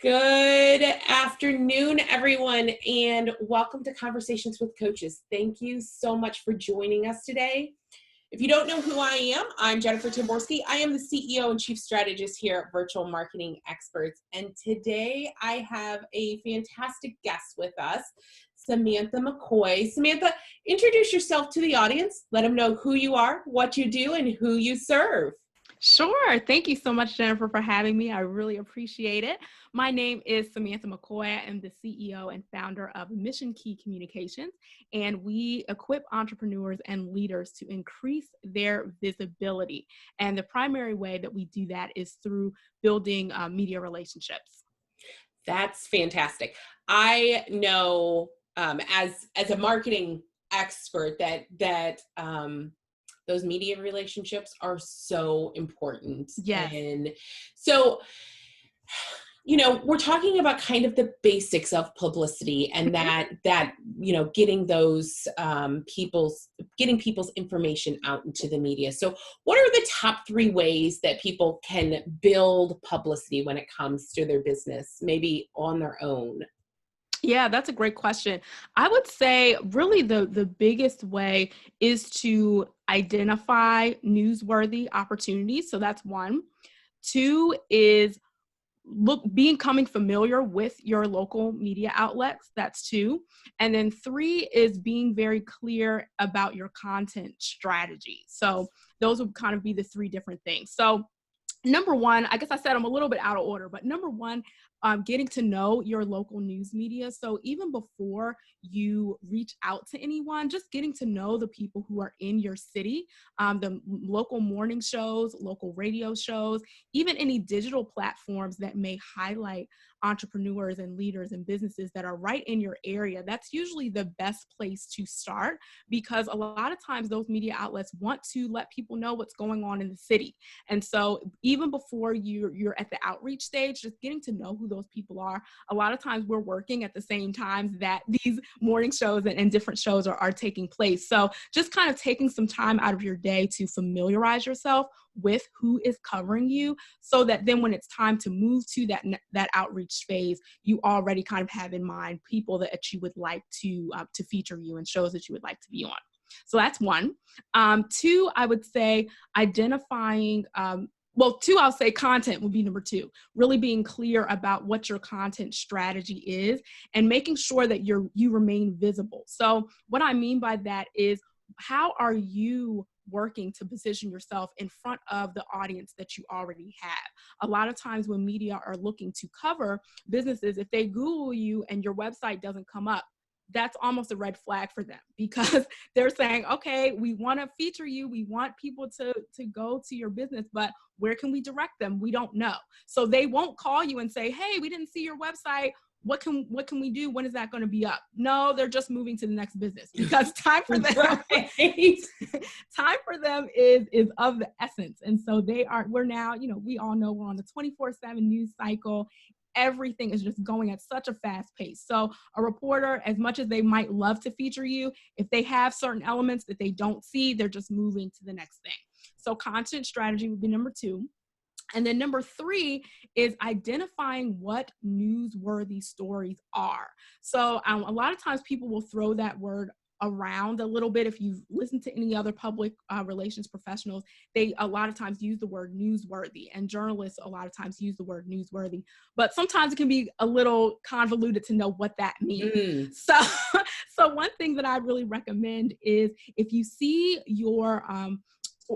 Good afternoon, everyone, and welcome to Conversations with Coaches. Thank you so much for joining us today. If you don't know who I am, I'm Jennifer Timborski. I am the CEO and Chief Strategist here at Virtual Marketing Experts. And today I have a fantastic guest with us, Samantha McCoy. Samantha, introduce yourself to the audience. Let them know who you are, what you do, and who you serve. Sure. Thank you so much, Jennifer, for having me. I really appreciate it. My name is Samantha McCoy. I am the CEO and founder of Mission Key Communications, and we equip entrepreneurs and leaders to increase their visibility. And the primary way that we do that is through building media relationships. That's fantastic. I know as a marketing expert that those media relationships are so important. Yes. And so, we're talking about kind of the basics of publicity and that getting those getting people's information out into the media. So what are the top 3 ways that people can build publicity when it comes to their business, maybe on their own? Yeah, that's a great question. I would say really the biggest way is to identify newsworthy opportunities. So that's 1. 2 is becoming familiar with your local media outlets. That's 2. And then 3 is being very clear about your content strategy. So those would kind of be the 3 different things. So number 1, I guess I said I'm a little bit out of order, but number 1, getting to know your local news media. So even before you reach out to anyone, just getting to know the people who are in your city, the local morning shows, local radio shows, even any digital platforms that may highlight entrepreneurs and leaders and businesses that are right in your area. That's usually the best place to start, because a lot of times those media outlets want to let people know what's going on in the city. And so even before you're at the outreach stage, just getting to know who those people are. A lot of times we're working at the same times that these morning shows and different shows are taking place. So just kind of taking some time out of your day to familiarize yourself with who is covering you, so that then when it's time to move to that outreach phase, you already kind of have in mind people that you would like to feature you and shows that you would like to be on. So that's 1. 2, I would say identifying, 2, I'll say content would be number 2, really being clear about what your content strategy is and making sure that you remain visible. So what I mean by that is, how are you working to position yourself in front of the audience that you already have? A lot of times when media are looking to cover businesses, if they Google you and your website doesn't come up, that's almost a red flag for them, because they're saying, okay, we want to feature you. We want people to go to your business, but where can we direct them? We don't know. So they won't call you and say, hey, we didn't see your website. What can we do? When is that going to be up? No, they're just moving to the next business, because time for them, time for them is of the essence. And so we're now, we all know we're on the 24/7 news cycle. Everything is just going at such a fast pace. So a reporter, as much as they might love to feature you, if they have certain elements that they don't see, they're just moving to the next thing. So content strategy would be number 2. And then number 3 is identifying what newsworthy stories are. So a lot of times people will throw that word around a little bit. If you listen to any other public relations professionals, they a lot of times use the word newsworthy, and journalists a lot of times use the word newsworthy, but sometimes it can be a little convoluted to know what that means. So one thing that I really recommend is, if you see your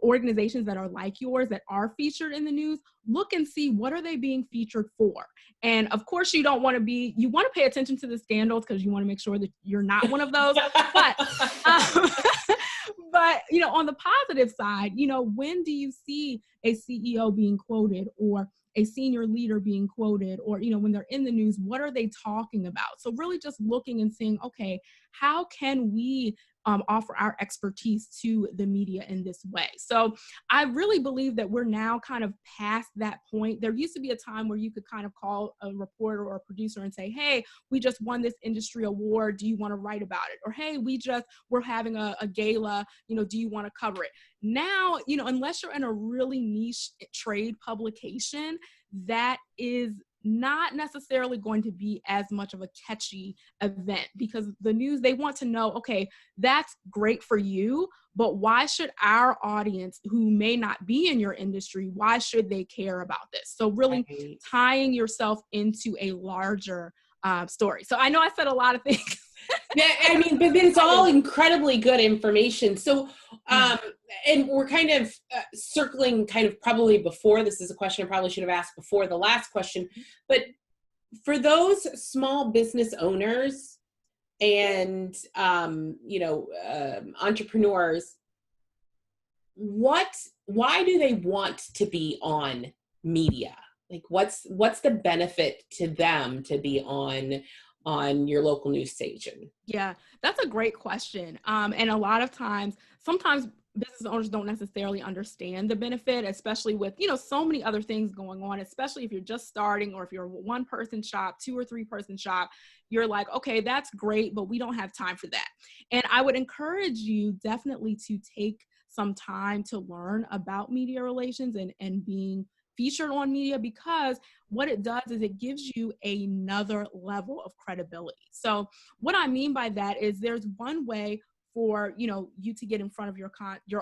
organizations that are like yours that are featured in the news, look and see, what are they being featured for? And of course, you want to pay attention to the scandals, because you want to make sure that you're not one of those. But but on the positive side, when do you see a CEO being quoted, or a senior leader being quoted, or when they're in the news, what are they talking about? So really just looking and saying, okay, how can we offer our expertise to the media in this way? So I really believe that we're now kind of past that point. There used to be a time where you could kind of call a reporter or a producer and say, hey, we just won this industry award. Do you want to write about it? Or, hey, we're having a gala, do you want to cover it? Now, unless you're in a really niche trade publication, that is not necessarily going to be as much of a catchy event, because the news, they want to know, okay, that's great for you, but why should our audience who may not be in your industry, why should they care about this? So really Right. tying yourself into a larger story. So I know I said a lot of things. Yeah, I mean, but it's all incredibly good information. So, and we're kind of circling kind of probably before, this is a question I probably should have asked before the last question, but for those small business owners and, entrepreneurs, why do they want to be on media? Like what's the benefit to them to be on your local news station? Yeah, that's a great question. And a lot of times, sometimes business owners don't necessarily understand the benefit, especially with, so many other things going on, especially if you're just starting, or if you're a one person shop, 2 or 3 person shop, you're like, okay, that's great, but we don't have time for that. And I would encourage you definitely to take some time to learn about media relations and being featured on media, because what it does is it gives you another level of credibility. So what I mean by that is there's one way for you to get in front of your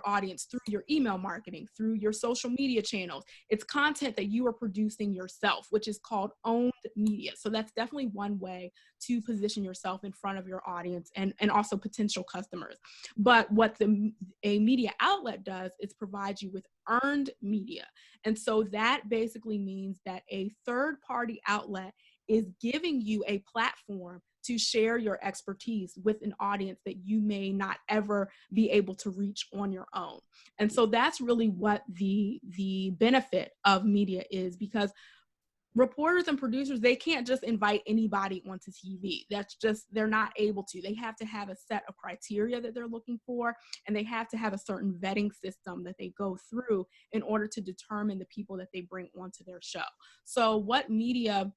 audience through your email marketing, through your social media channels. It's content that you are producing yourself, which is called owned media. So that's definitely one way to position yourself in front of your audience and also potential customers. But what a media outlet does is provide you with earned media. And so that basically means that a third-party outlet is giving you a platform to share your expertise with an audience that you may not ever be able to reach on your own. And so that's really what the benefit of media is, because reporters and producers, they can't just invite anybody onto TV. They're not able to. They have to have a set of criteria that they're looking for, and they have to have a certain vetting system that they go through in order to determine the people that they bring onto their show. So what media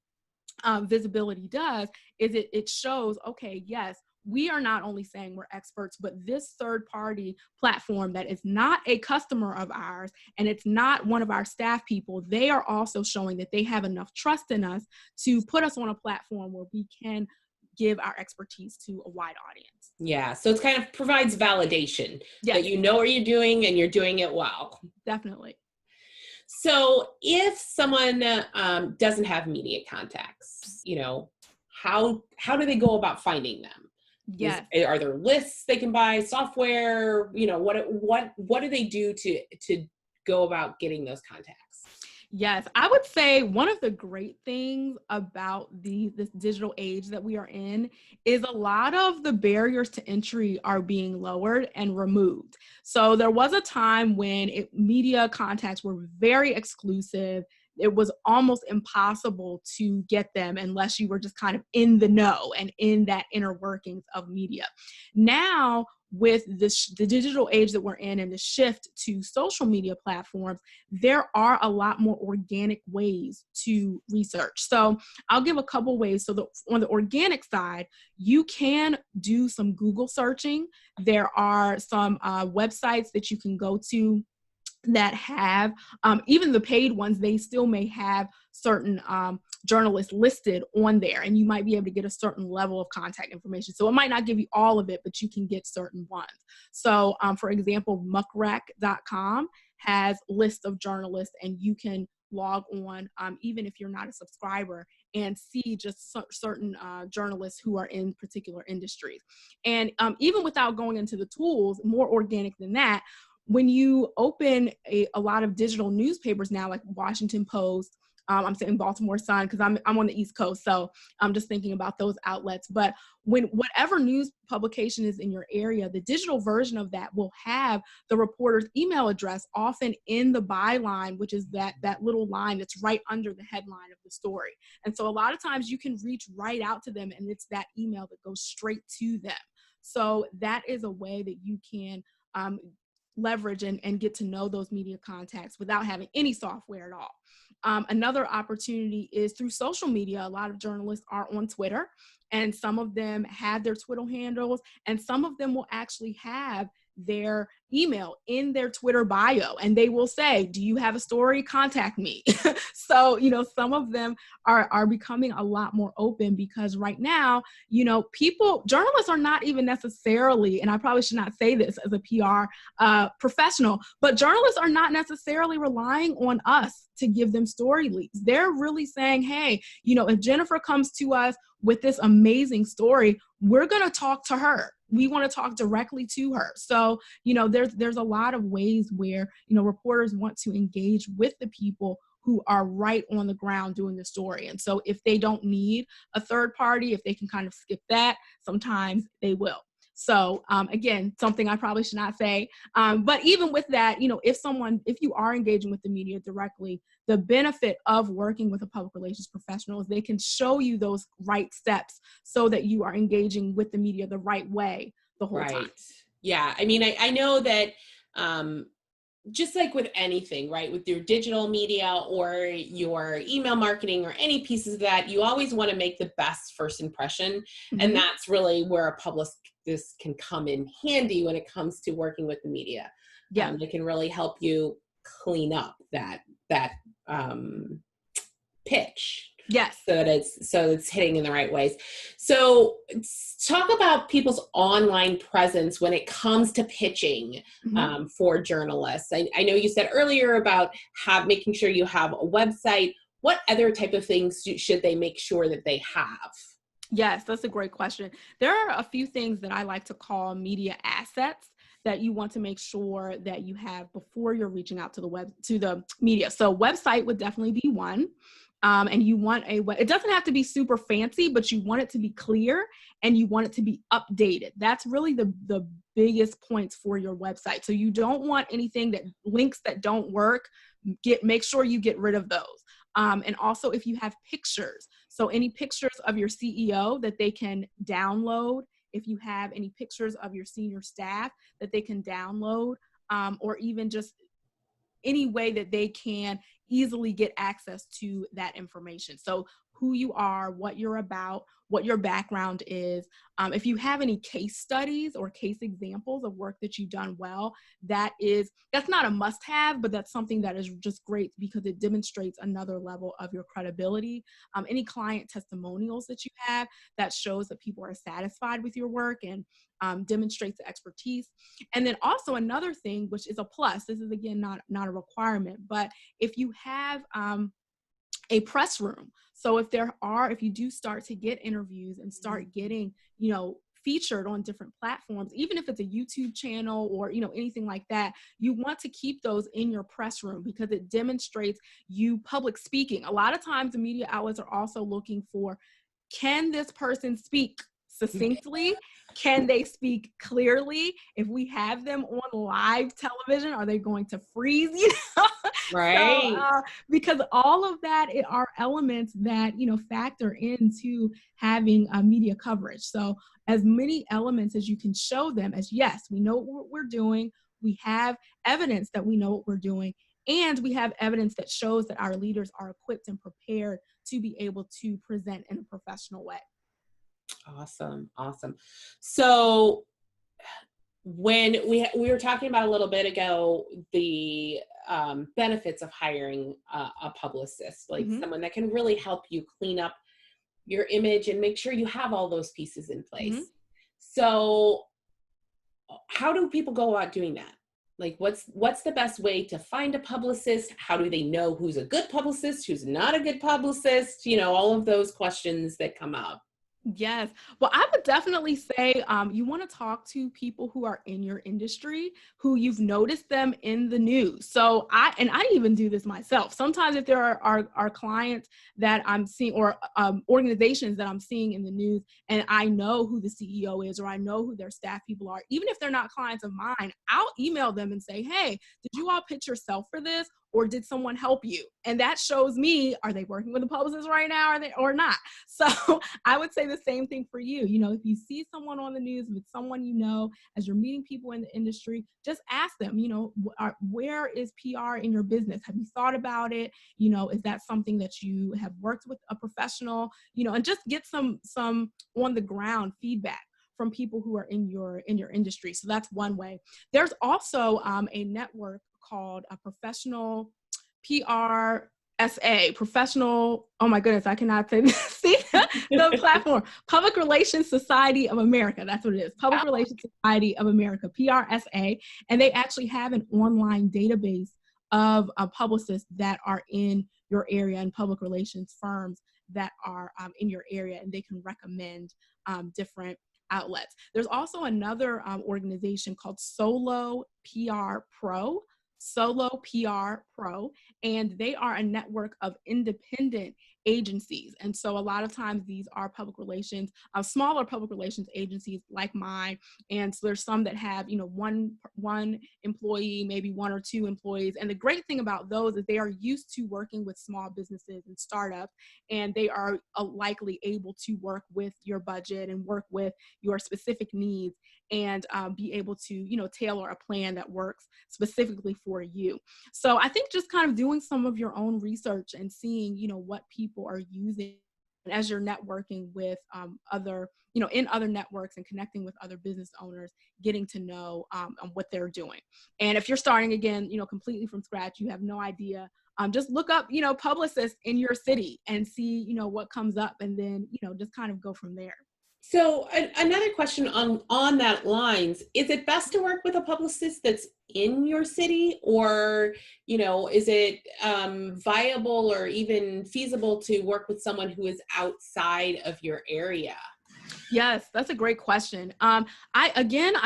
visibility does is it shows, okay, yes, we are not only saying we're experts, but this third party platform that is not a customer of ours and it's not one of our staff people, they are also showing that they have enough trust in us to put us on a platform where we can give our expertise to a wide audience. Yeah, so it kind of provides validation Yes, that you know what you're doing and you're doing it well. definitely. So if someone doesn't have media contacts, how do they go about finding them? Yes. Are there lists they can buy, software? What do they do to go about getting those contacts? Yes, I would say one of the great things about this digital age that we are in is a lot of the barriers to entry are being lowered and removed. So there was a time when media contacts were very exclusive. It was almost impossible to get them unless you were just kind of in the know and in that inner workings of media. Now, with the digital age that we're in and the shift to social media platforms, there are a lot more organic ways to research. So I'll give a couple ways. So on the organic side, you can do some Google searching. There are some websites that you can go to that have, even the paid ones, they still may have certain journalists listed on there, and you might be able to get a certain level of contact information. So it might not give you all of it, but you can get certain ones. So for example, muckrack.com has lists of journalists, and you can log on, even if you're not a subscriber, and see just certain journalists who are in particular industries. And even without going into the tools, more organic than that, when you open a lot of digital newspapers now, like Washington Post, I'm saying Baltimore Sun because I'm on the East Coast, so I'm just thinking about those outlets. But when whatever news publication is in your area, the digital version of that will have the reporter's email address often in the byline, which is that little line that's right under the headline of the story. And so a lot of times you can reach right out to them, and it's that email that goes straight to them. So that is a way that you can leverage and get to know those media contacts without having any software at all. Another opportunity is through social media. A lot of journalists are on Twitter, and some of them have their Twitter handles, and some of them will actually have their email in their Twitter bio, and they will say, do you have a story? Contact me. So, some of them are becoming a lot more open, because right now, journalists are not even necessarily, and I probably should not say this as a PR professional, but journalists are not necessarily relying on us to give them story leads. They're really saying, hey, if Jennifer comes to us with this amazing story, we're going to talk to her. We want to talk directly to her. So, there's a lot of ways where, reporters want to engage with the people who are right on the ground doing the story. And so if they don't need a third party, if they can kind of skip that, sometimes they will. So again, something I probably should not say. But even with that, if you are engaging with the media directly, the benefit of working with a public relations professional is they can show you those right steps so that you are engaging with the media the right way the whole time. Yeah. I mean, I know that just like with anything, right, with your digital media or your email marketing or any pieces of that, you always want to make the best first impression. Mm-hmm. And that's really where a publicist can come in handy when it comes to working with the media. Yeah. They can really help you clean up that pitch. Yes. So it's hitting in the right ways. So talk about people's online presence when it comes to pitching for journalists. I know you said earlier about making sure you have a website. What other type of things should they make sure that they have? Yes, that's a great question. There are a few things that I like to call media assets that you want to make sure that you have before you're reaching out to the media. So website would definitely be one. And you want it doesn't have to be super fancy, but you want it to be clear and you want it to be updated. That's really the biggest points for your website. So you don't want anything links that don't work. Make sure you get rid of those. And also if you have pictures, so any pictures of your CEO that they can download, if you have any pictures of your senior staff that they can download, or even just any way that they can easily get access to that information. So who you are, what you're about, what your background is. If you have any case studies or case examples of work that you've done well, that's not a must-have, but that's something that is just great because it demonstrates another level of your credibility. Any client testimonials that you have that shows that people are satisfied with your work and demonstrates the expertise. And then also another thing, which is a plus, this is again not a requirement, but if you have a press room. So if you do start to get interviews and start getting, featured on different platforms, even if it's a YouTube channel or, anything like that, you want to keep those in your press room because it demonstrates you public speaking. A lot of times the media outlets are also looking for, can this person speak succinctly? Can they speak clearly? If we have them on live television, are they going to freeze? Right. So, because all of that are elements that factor into having media coverage. So as many elements as you can show them as, yes, we know what we're doing. We have evidence that we know what we're doing. And we have evidence that shows that our leaders are equipped and prepared to be able to present in a professional way. Awesome. So when we were talking about a little bit ago, the benefits of hiring a publicist, like someone that can really help you clean up your image and make sure you have all those pieces in place. So how do people go about doing that? Like, what's the best way to find a publicist? How do they know who's a good publicist, who's not a good publicist? All of those questions that come up. Yes. Well, I would definitely say you want to talk to people who are in your industry, who you've noticed them in the news. So I even do this myself. Sometimes if there are clients that I'm seeing or organizations that I'm seeing in the news and I know who the CEO is or I know who their staff people are, even if they're not clients of mine, I'll email them and say, hey, did you all pitch yourself for this? Or did someone help you? And that shows me, are they working with a publicist right now or not? So I would say the same thing for you. If you see someone on the news with someone as you're meeting people in the industry, just ask them, where is PR in your business? Have you thought about it? Is that something that you have worked with a professional? And just get some on the ground feedback from people who are in your industry. So that's one way. There's also a network called a professional PRSA, professional, oh my goodness, I cannot say see the platform, Public Relations Society of America. That's what it is, Public Relations Society of America, PRSA. And they actually have an online database of publicists that are in your area and public relations firms that are in your area, and they can recommend different outlets. There's also another organization called Solo PR Pro, and they are a network of independent agencies. And so a lot of times these are public relations, smaller public relations agencies like mine. And so there's some that have, one employee, maybe one or two employees. And the great thing about those is they are used to working with small businesses and startups, and they are likely able to work with your budget and work with your specific needs and be able to, tailor a plan that works specifically for you. So I think just kind of doing some of your own research and seeing, what people are using as you're networking with other, in other networks and connecting with other business owners, getting to know what they're doing. And if you're starting again, completely from scratch, you have no idea, just look up, publicists in your city and see, what comes up, and then, just kind of go from there. So another question on that lines, is it best to work with a publicist that's in your city, or, is it viable or even feasible to work with someone who is outside of your area? Yes, that's a great question. I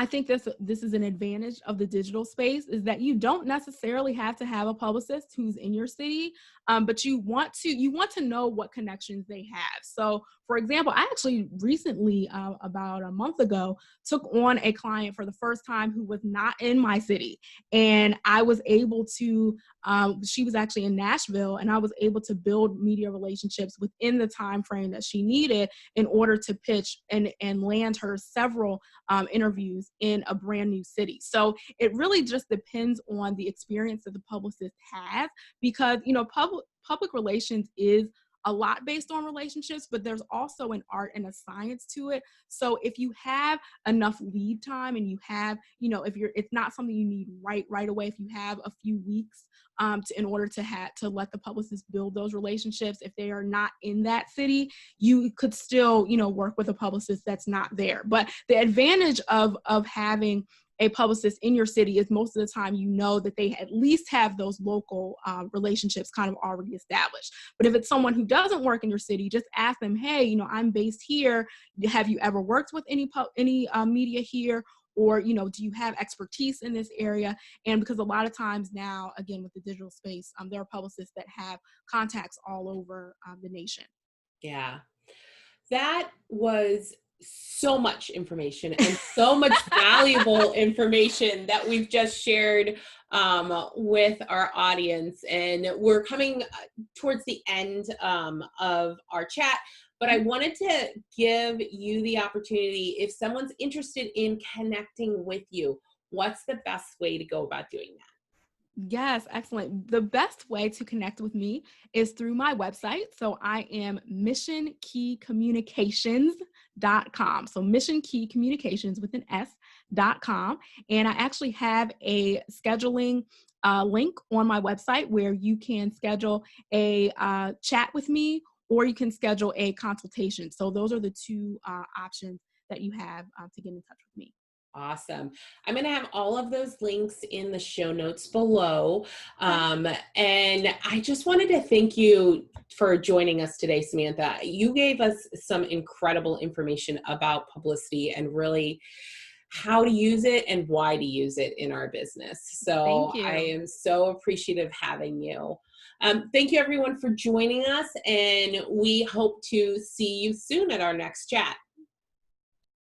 think this is an advantage of the digital space, is that you don't necessarily have to have a publicist who's in your city, but you want to know what connections they have. So, for example, I actually recently, about a month ago, took on a client for the first time who was not in my city, and I was able to. She was actually in Nashville, and I was able to build media relationships within the time frame that she needed in order to pitch and land her several interviews in a brand new city. So it really just depends on the experience that the publicist has, because public relations is a lot based on relationships, but there's also an art and a science to it. So if you have enough lead time, and you have, it's not something you need right away. If you have a few weeks in order to let the publicist build those relationships, if they are not in that city, you could still, work with a publicist that's not there. But the advantage of having a publicist in your city is most of the time that they at least have those local relationships kind of already established. But if it's someone who doesn't work in your city, just ask them, hey, I'm based here. Have you ever worked with any media here? Or, do you have expertise in this area? And because a lot of times now, again, with the digital space, there are publicists that have contacts all over the nation. Yeah, that was so much information and so much valuable information that we've just shared with our audience. And we're coming towards the end of our chat, but I wanted to give you the opportunity, if someone's interested in connecting with you, what's the best way to go about doing that? Yes, excellent. The best way to connect with me is through my website. So I am missionkeycommunications.com. So Mission Key Communications with an S.com. And I actually have a scheduling link on my website where you can schedule a chat with me, or you can schedule a consultation. So those are the two options that you have to get in touch with me. Awesome. I'm going to have all of those links in the show notes below. And I just wanted to thank you for joining us today, Samantha. You gave us some incredible information about publicity and really how to use it and why to use it in our business. So I am so appreciative having you. Thank you everyone for joining us, and we hope to see you soon at our next chat.